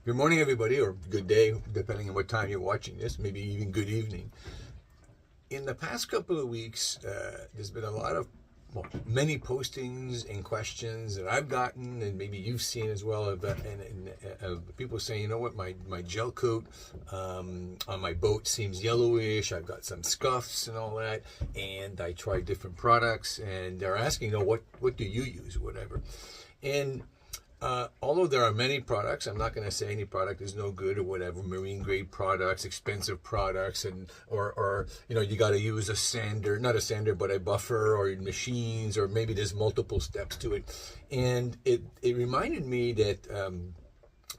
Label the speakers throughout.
Speaker 1: Good morning, everybody, or good day, depending on what time you're watching this, maybe even good evening. In the past couple of weeks, there's been a lot of, many postings and questions that I've gotten, and maybe you've seen as well, of people saying, you know what, my gel coat on my boat seems yellowish, I've got some scuffs and all that, and I tried different products, and they're asking, what do you use, or whatever. And although there are many products, I'm not going to say any product is no good or whatever, marine grade products, expensive products, and or you got to use a sander, not a sander, but a buffer, or machines, or maybe there's multiple steps to it. And it reminded me that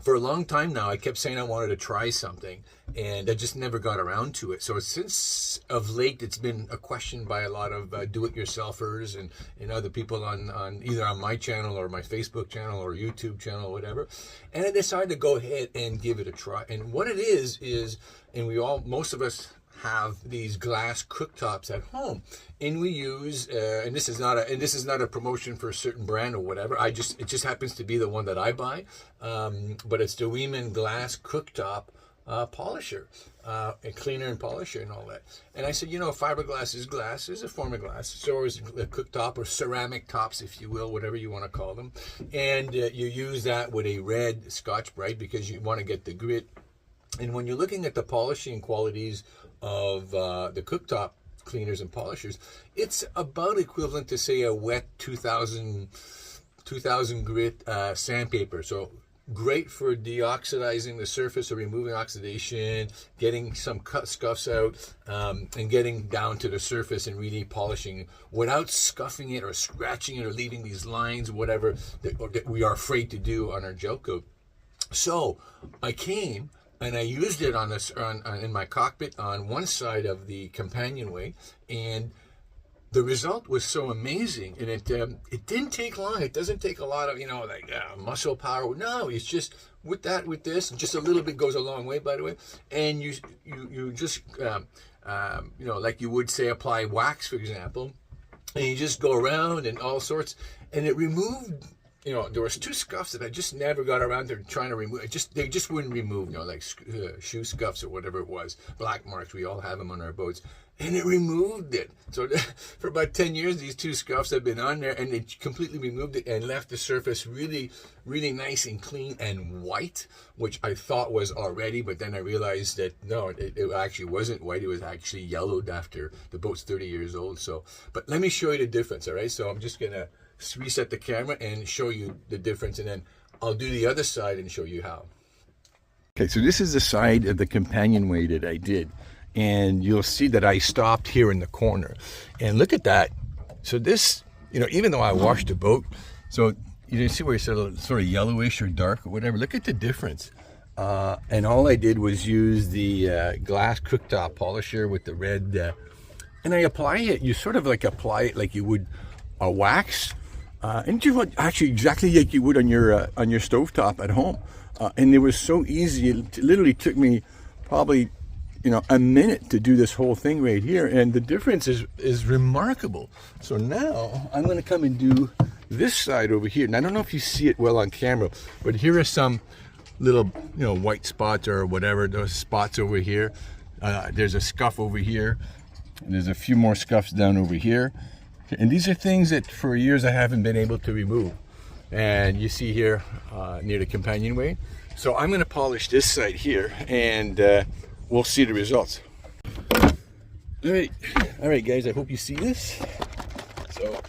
Speaker 1: for a long time now, I kept saying I wanted to try something, and I just never got around to it. So since of late, it's been a question by a lot of do-it-yourselfers and other people on either on my channel or my Facebook channel or YouTube channel or whatever. And I decided to go ahead and give it a try. And what it is, and most of us have these glass cooktops at home, and we use and this is not a promotion for a certain brand or whatever. It just happens to be the one that I buy, but it's the Weiman glass cooktop polisher, and cleaner and polisher and all that. And I said, fiberglass is glass, is a form of glass. So is a cooktop, or ceramic tops, if you will, whatever you want to call them. And you use that with a red Scoth Brite because you want to get the grit. And when you're looking at the polishing qualities of the cooktop cleaners and polishers, it's about equivalent to, say, a wet 2000 grit sandpaper. So great for deoxidizing the surface or removing oxidation, getting some scuffs out, and getting down to the surface and really polishing without scuffing it or scratching it or leaving these lines, whatever that we are afraid to do on our gel coat. So I came and I used it in my cockpit on one side of the companionway, and the result was so amazing. And it didn't take long. It doesn't take a lot of muscle power. No, it's just with this, just a little bit goes a long way, by the way. And you just like you would say apply wax, for example, and you just go around and all sorts, and it removed. There was two scuffs that I just never got around to trying to remove. They just wouldn't remove, like shoe scuffs or whatever it was, black marks. We all have them on our boats, and it removed it. So for about 10 years, these two scuffs have been on there, and it completely removed it and left the surface really, really nice and clean and white, which I thought was already, but then I realized that no, it actually wasn't white. It was actually yellowed after the boat's 30 years old. So, but let me show you the difference, all right? So I'm just gonna reset the camera and show you the difference, and then I'll do the other side and show you how. Okay, so this is the side of the companionway that I did, and you'll see that I stopped here in the corner, and look at that. So this, even though I washed the boat, so you see where it's sort of yellowish or dark or whatever, look at the difference. And all I did was use the glass cooktop polisher with the red, and I apply it. You sort of apply it like you would a wax. And actually exactly like you would on your stovetop at home, and it was so easy. It literally took me probably a minute to do this whole thing right here, and the difference is remarkable. So now I'm going to come and do this side over here, and I don't know if you see it well on camera, but here are some little white spots or whatever, those spots over here. There's a scuff over here, and there's a few more scuffs down over here. And these are things that for years I haven't been able to remove. And you see here near the companionway. So I'm going to polish this side here, and we'll see the results. All right, guys, I hope you see this. So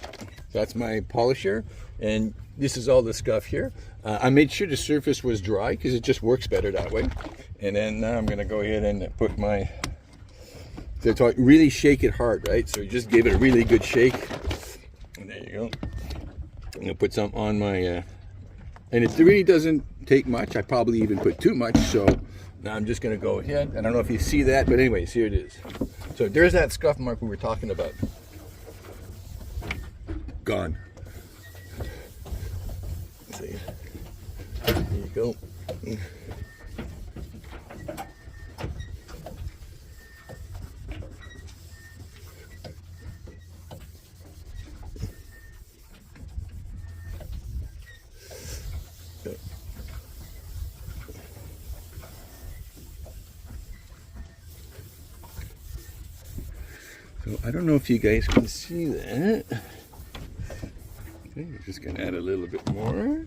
Speaker 1: that's my polisher, and this is all the scuff here. I made sure the surface was dry because it just works better that way. And then now I'm going to go ahead and put my... So really shake it hard, right? So you just give it a really good shake. And there you go. I'm gonna put some on my, and it really doesn't take much. I probably even put too much. So now I'm just gonna go ahead. I don't know if you see that, but anyways, here it is. So there's that scuff mark we were talking about. Gone. See? There you go.
Speaker 2: So I don't know if you guys can see that. Okay, we're just going to add a little bit more.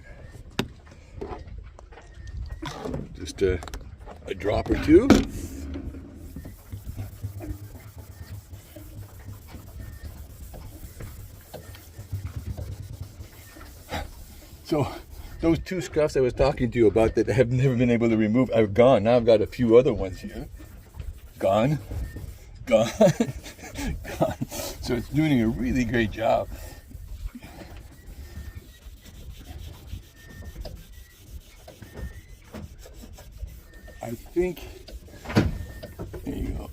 Speaker 2: Just a drop or two. So those two scuffs I was talking to you about that I have never been able to remove are gone. Now I've got a few other ones here. Gone. Gone. Gone. So it's doing a really great job. I think, there you go.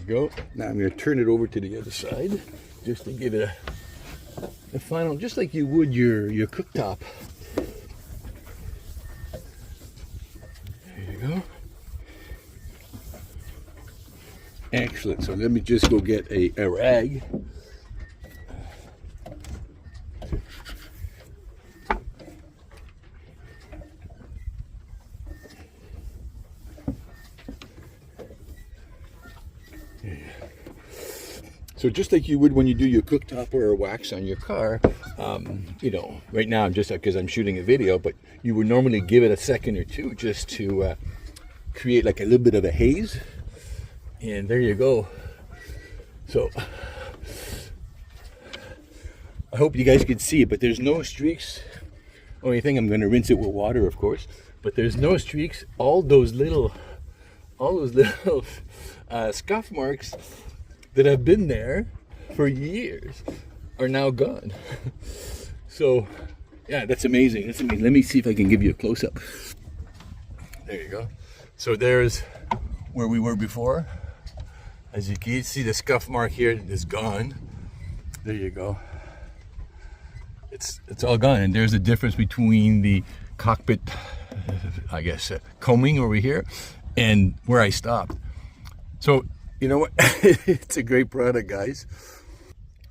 Speaker 2: Go. Now I'm going to turn it over to the other side just to give it a final, just like you would your cooktop. There you go. Excellent. So let me just go get a rag. So just like you would when you do your cooktop or a wax on your car, you know, right now just because I'm shooting a video, but you would normally give it a second or two just to create like a little bit of a haze. And there you go. So I hope you guys could see it, but there's no streaks. Only thing, I'm going to rinse it with water, of course, but there's no streaks. All those little scuff marks that have been there for years are now gone. So yeah, that's amazing. That's amazing. Let me see if I can give you a close-up. There you go. So there's where we were before. As you can see, the scuff mark here is gone. There you go. It's all gone. And there's a difference between the cockpit, I guess, combing over here and where I stopped. So you know what? It's a great product, guys.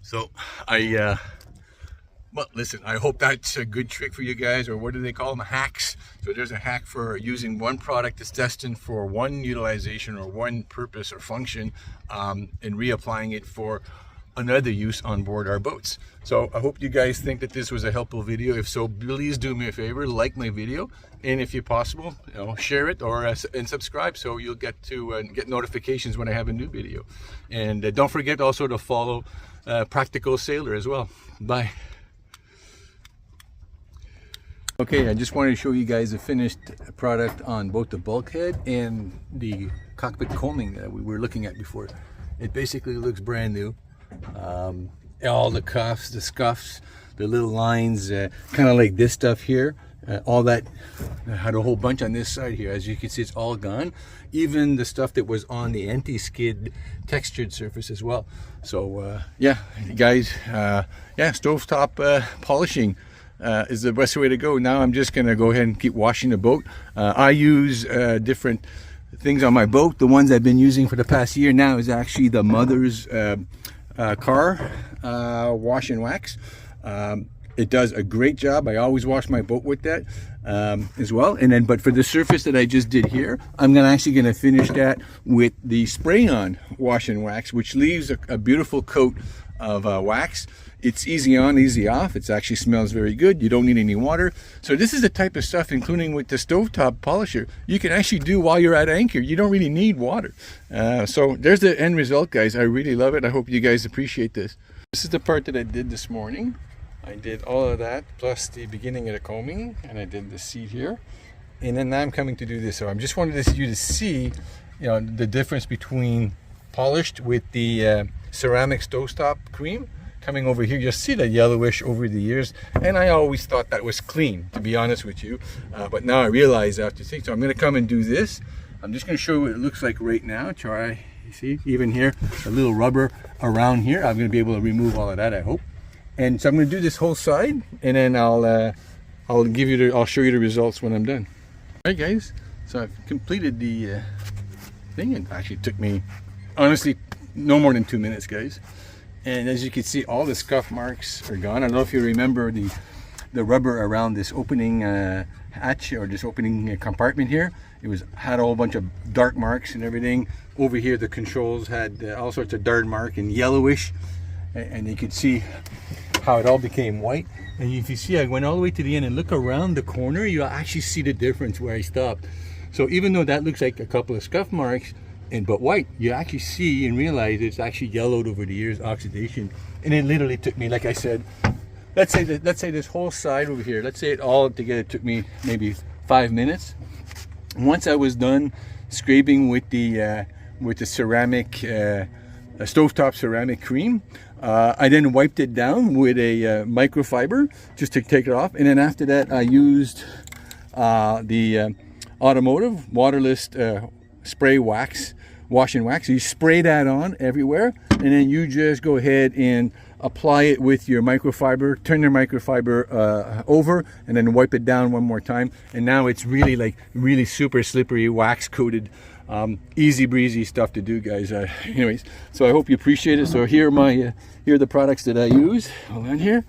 Speaker 2: So well, listen, I hope that's a good trick for you guys, or what do they call them? Hacks. So there's a hack for using one product that's destined for one utilization or one purpose or function, and reapplying it for another use on board our boats. So I hope you guys think that this was a helpful video. If so, please do me a favor, like my video, and if you're possible, you know, share it or and subscribe so you'll get to get notifications when I have a new video. And don't forget also to follow Practical Sailor as well. Bye. Okay, I just wanted to show you guys a finished product on both the bulkhead and the cockpit combing that we were looking at before. It basically looks brand new. All the cuffs, the scuffs, the little lines, kind of like this stuff here, all that. I had a whole bunch on this side here. As you can see, it's all gone. Even the stuff that was on the anti-skid textured surface as well. So yeah, guys, yeah, stovetop polishing is the best way to go. Now I'm just gonna go ahead and keep washing the boat. I use different things on my boat. The ones I've been using for the past year now is actually the Mother's car wash and wax. It does a great job. I always wash my boat with that as well. And then, but for the surface that I just did here, I'm actually going to finish that with the spray-on wash and wax, which leaves a beautiful coat of wax. It's easy on, easy off. It actually smells very good. You don't need any water. So this is the type of stuff, including with the stovetop polisher, you can actually do while you're at anchor. You don't really need water. So there's the end result, guys. I really love it. I hope you guys appreciate this. This is the part that I did this morning. I did all of that, plus the beginning of the combing, and I did the seat here. And then now I'm coming to do this. So I just wanted you to see, you know, the difference between polished with the ceramic stovetop cream coming over here. You'll see the yellowish over the years, and I always thought that was clean, to be honest with you, but now I realize after seeing. So I'm going to come and do this. I'm just going to show you what it looks like right now. Try, you see, even here, a little rubber around here. I'm going to be able to remove all of that, I hope. And so I'm going to do this whole side, and then I'll show you the results when I'm done. All right, guys. So I've completed the thing. It actually took me, honestly, no more than 2 minutes, guys. And as you can see, all the scuff marks are gone. I don't know if you remember the the rubber around this opening hatch, or this opening compartment here. It had a whole bunch of dark marks and everything. Over here the controls had all sorts of dark mark and yellowish, and you could see how it all became white. And if you see, I went all the way to the end and look around the corner, you actually see the difference where I stopped. So even though that looks like a couple of scuff marks but white, you actually see and realize it's actually yellowed over the years, oxidation. And it literally took me, like I said, let's say this whole side over here, let's say it all together took me maybe 5 minutes. Once I was done scraping with the ceramic stovetop ceramic cream, I then wiped it down with a microfiber just to take it off, and then after that I used the Automotive waterless spray wax, wash and wax. So you spray that on everywhere, and then you just go ahead and apply it with your microfiber, turn your microfiber over, and then wipe it down one more time. And now it's really like really super slippery, wax coated, easy breezy stuff to do, guys. Anyways, so I hope you appreciate it. So here are my here are the products that I use. Hold on here.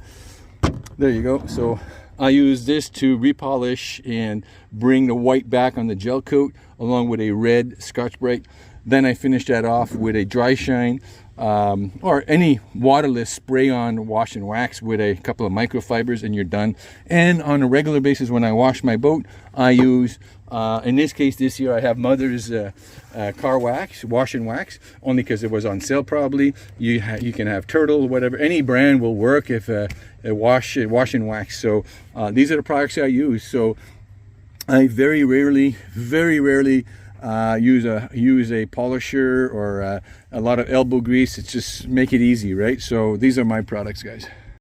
Speaker 2: There you go. So I use this to repolish and bring the white back on the gel coat, along with a red Scoth Brite. Then I finish that off with a dry shine or any waterless spray on wash and wax with a couple of microfibers, and you're done. And on a regular basis, when I wash my boat, I use in this case this year I have Mother's car wax, wash and wax, only because it was on sale. Probably you can have Turtle, whatever, any brand will work if a wash and wax. So these are the products I use. So I very rarely use a polisher or a lot of elbow grease. It's just make it easy, right? So these are my products, guys.